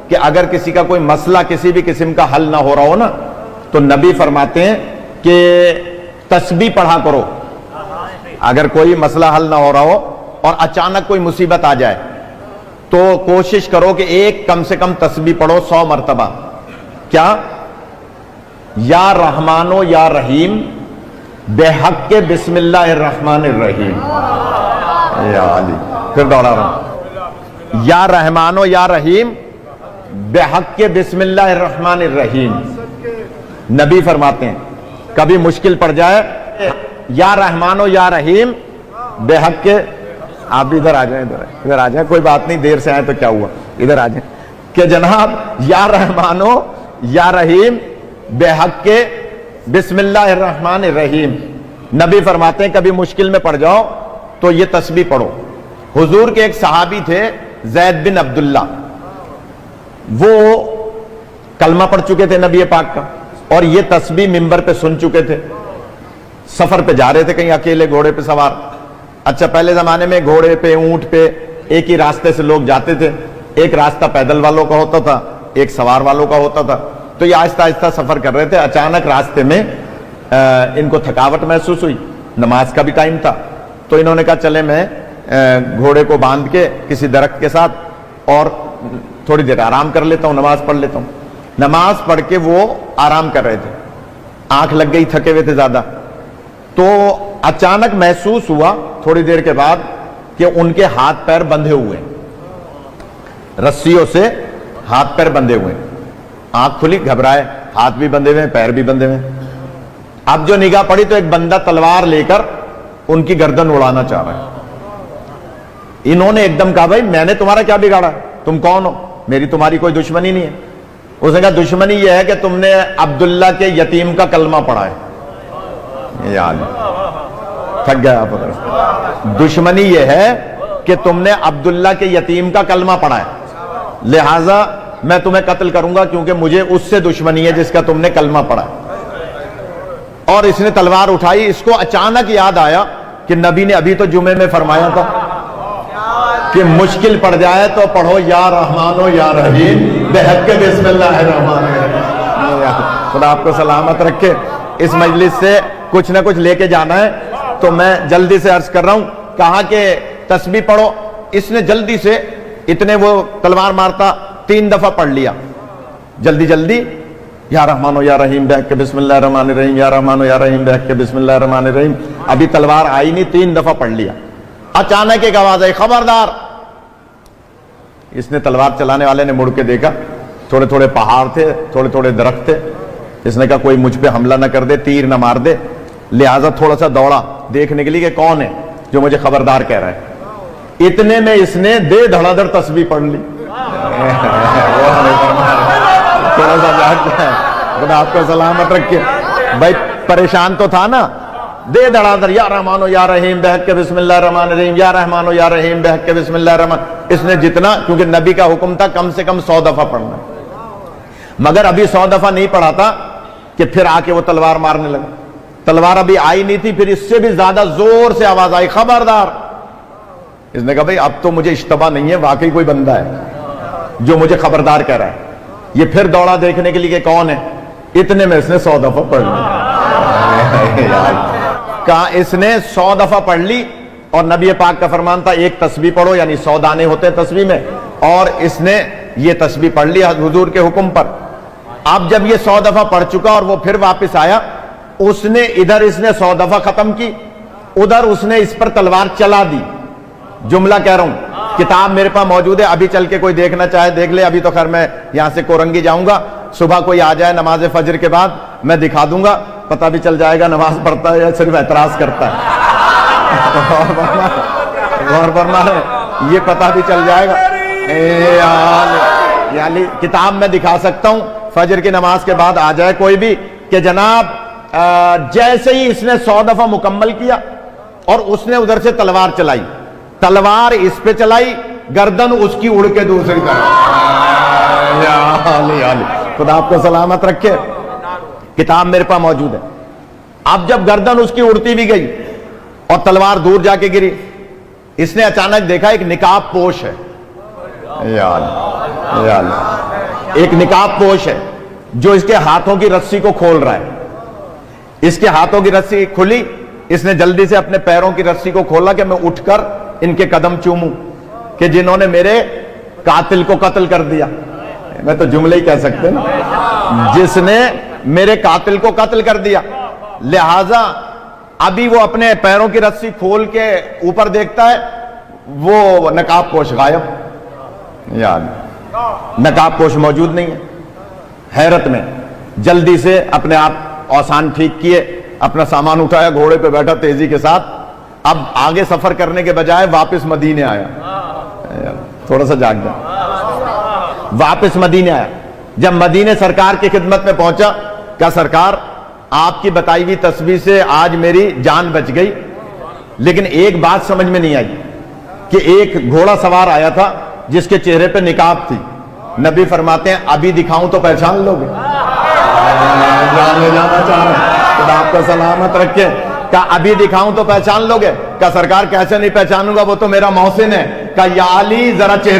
کہ اگر کسی کا کوئی مسئلہ کسی بھی قسم کا حل نہ ہو رہا ہو نا تو نبی فرماتے ہیں کہ تسبیح پڑھا کرو. اگر کوئی مسئلہ حل نہ ہو رہا ہو اور اچانک کوئی مصیبت آ جائے تو کوشش کرو کہ ایک کم سے کم تسبیح پڑھو 100 مرتبہ. کیا؟ یا رحمانو یا رحیم بحق کے بسم اللہ الرحمن الرحیم. یا علی، پھر دوڑا رہا ہوں. یا رحمانو یا رحیم بحق کے بسم اللہ الرحمن الرحیم. نبی فرماتے ہیں کبھی مشکل پڑ جائے یا رحمانو یا رحیم بحق کے. آپ بھی ادھر آ جائیں، ادھر آ جائیں، کوئی بات نہیں، دیر سے آئے تو کیا ہوا، ادھر آ جائیں. کہ جناب یا رحمانو یا رحیم بحق کے بسم اللہ الرحمن الرحیم. نبی فرماتے ہیں کبھی مشکل میں پڑ جاؤ تو یہ تسبیح پڑھو. حضور کے ایک صحابی تھے زید بن عبداللہ، وہ کلمہ پڑھ چکے تھے نبی پاک کا اور یہ تسبیح منبر پہ سن چکے تھے. سفر پہ جا رہے تھے کہیں اکیلے گھوڑے پہ سوار. اچھا پہلے زمانے میں گھوڑے پہ اونٹ پہ ایک ہی راستے سے لوگ جاتے تھے. ایک راستہ پیدل والوں کا ہوتا تھا، ایک سوار والوں کا ہوتا تھا. تو یہ آہستہ آہستہ سفر کر رہے تھے. اچانک راستے میں ان کو تھکاوٹ محسوس ہوئی، نماز کا بھی ٹائم تھا. تو انہوں نے کہا چلے میں گھوڑے کو باندھ کے کسی درخت کے ساتھ اور تھوڑی دیر آرام کر لیتا ہوں، نماز پڑھ لیتا ہوں. نماز پڑھ کے وہ آرام کر رہے تھے، آنکھ لگ گئی، تھکے ہوئے تھے زیادہ. تو اچانک محسوس ہوا تھوڑی دیر کے بعد کہ ان کے ہاتھ پیر بندھے ہوئے، رسیوں سے ہاتھ پیر بندھے ہوئے. آنکھ کھلی، گھبرائے، ہاتھ بھی بندھے ہوئے، پیر بھی بندھے ہوئے. اب جو نگاہ پڑی تو ایک بندہ تلوار لے کر ان کی گردن اڑانا چاہ رہا ہے. انہوں نے ایک دم کہا بھائی میں نے تمہارا کیا بگاڑا، تم کون ہو، میری تمہاری کوئی دشمنی نہیں ہے. اس نے کہا دشمنی یہ ہے کہ تم نے عبداللہ کے یتیم کا کلمہ پڑھا ہے. یاد تھک گیا آپ. دشمنی یہ ہے کہ تم نے عبداللہ کے یتیم کا کلمہ پڑھا ہے، لہذا میں تمہیں قتل کروں گا کیونکہ مجھے اس سے دشمنی ہے جس کا تم نے کلمہ پڑھا ہے. اور اس نے تلوار اٹھائی. اس کو اچانک یاد آیا کہ نبی نے ابھی تو جمعے میں فرمایا تھا کہ مشکل پڑ جائے تو پڑھو یا رحمانو یا رحیم بحق کے بسم اللہ الرحمن الرحیم. خدا آپ کو سلامت رکھے. اس مجلس سے کچھ نہ کچھ لے کے جانا ہے تو میں جلدی سے عرض کر رہا ہوں. کہا کہ تسبیح پڑھو. اس نے جلدی سے اتنے وہ تلوار مارتا 3 دفعہ پڑھ لیا جلدی جلدی. یا رحمانو یا رحیم بحق کے بسم اللہ الرحمن الرحیم، یا رحمانو یا رحیم بحق کے بسم اللہ الرحمن الرحیم. ابھی تلوار آئی نہیں، 3 دفعہ پڑھ لیا. اچانک ایک آواز آئی خبردار. اس نے تلوار چلانے والے نے مڑ کے دیکھا، تھوڑے تھوڑے پہاڑ تھے، تھوڑے تھوڑے درخت تھے. اس نے کہا کوئی مجھ پہ حملہ نہ کر دے، تیر نہ مار دے. لہٰذا تھوڑا سا دوڑا دیکھنے کے لیے کہ کون ہے جو مجھے خبردار کہہ رہا ہے. اتنے میں اس نے دے دھڑا دھڑ تسبیح پڑھ لی. تھوڑا سا جاگ جائے، خدا آپ کو سلامت رکھے. بھائی پریشان تو تھا نا. دے دھڑا دھڑ یا رحمانو یا رحیم بحق کے بسم اللہ الرحمن الرحیم، یا رحمانو یا رحیم بحق کے بسم اللہ الرحمن. اس نے جتنا، کیونکہ نبی کا حکم تھا کم سے کم 100 دفعہ پڑھنا، مگر ابھی 100 دفعہ نہیں پڑھا تھا کہ پھر آ کے وہ تلوار مارنے لگا. تلوار ابھی آئی نہیں تھی، پھر اس سے بھی زیادہ زور سے آواز آئی خبردار. اس نے کہا بھائی اب تو مجھے اشتباہ نہیں ہے، واقعی کوئی بندہ ہے جو مجھے خبردار کہہ رہا ہے. یہ پھر دوڑا دیکھنے کے لیے کہ کون ہے. اتنے میں اس نے 100 دفعہ پڑھ لی. کہا اس نے 100 دفعہ پڑھ لی اور نبی پاک کا فرمان تھا ایک تسبیح پڑھو، یعنی 100 دانے ہوتے ہیں تسبیح میں، اور اس نے یہ تسبیح پڑھ لی حضور کے حکم پر. اب جب یہ 100 دفعہ پڑھ چکا اور وہ پھر واپس آیا، اس نے ادھر اس نے 100 دفعہ ختم کی، ادھر اس نے اس پر تلوار چلا دی. جملہ کہہ رہا ہوں، کتاب میرے پاس موجود ہے، ابھی چل کے کوئی دیکھنا چاہے دیکھ لے. ابھی تو خیر میں یہاں سے کورنگی جاؤں گا، صبح کوئی آ جائے نماز فجر کے بعد میں دکھا دوں گا، پتہ بھی چل جائے گا نماز پڑھتا ہے یا صرف اعتراض کرتا ہے. غور فرما ہے، یہ پتہ بھی چل جائے گا. یعنی کتاب میں دکھا سکتا ہوں، فجر کی نماز کے بعد آ جائے کوئی بھی کہ جناب جیسے ہی اس نے 100 دفعہ مکمل کیا اور اس نے ادھر سے تلوار چلائی، تلوار اس پہ چلائی، گردن اس کی اڑ کے دوسری طرف. خدا آپ کو سلامت رکھے. کتاب میرے پاس موجود ہے. اب جب گردن اس کی اڑتی بھی گئی اور تلوار دور جا کے گری، اس نے اچانک دیکھا ایک نقاب پوش ہے. یا اللہ ایک نقاب پوش ہے جو اس کے ہاتھوں کی رسی کو کھول رہا ہے. اس کے ہاتھوں کی رسی کھلی, اس نے جلدی سے اپنے پیروں کی رسی کو کھولا کہ میں اٹھ کر ان کے قدم چوموں کہ جنہوں نے میرے قاتل کو قتل کر دیا. میں تو جملے ہی کہہ سکتے نا, جس نے میرے قاتل کو قتل کر دیا. لہذا ابھی وہ اپنے پیروں کی رسی کھول کے اوپر دیکھتا ہے, وہ نقاب پوش غائب, یاد نقاب پوش موجود نہیں ہے. حیرت میں جلدی سے اپنے آپ اوسان ٹھیک کیے, اپنا سامان اٹھایا, گھوڑے پہ بیٹھا تیزی کے ساتھ. اب آگے سفر کرنے کے بجائے واپس مدینے آیا, تھوڑا سا جاگ گیا, واپس مدینے آیا. جب مدینے سرکار کی خدمت میں پہنچا, کہا سرکار آپ کی بتائی ہوئی تسبیح سے آج میری جان بچ گئی, لیکن ایک بات سمجھ میں نہیں آئی کہ ایک گھوڑا سوار آیا تھا جس کے چہرے پہ نقاب تھی. نبی فرماتے ہیں ابھی دکھاؤں تو پہچان لو گے. جانا چاہ رہے ہیں, خدا آپ کو سلامت رکھے. کہا ابھی دکھاؤں تو پہچان لو گے. کہا سرکار کیسے نہیں پہچانوں گا, وہ تو میرا محسن ہے. کہا یا علی ذرا چہرے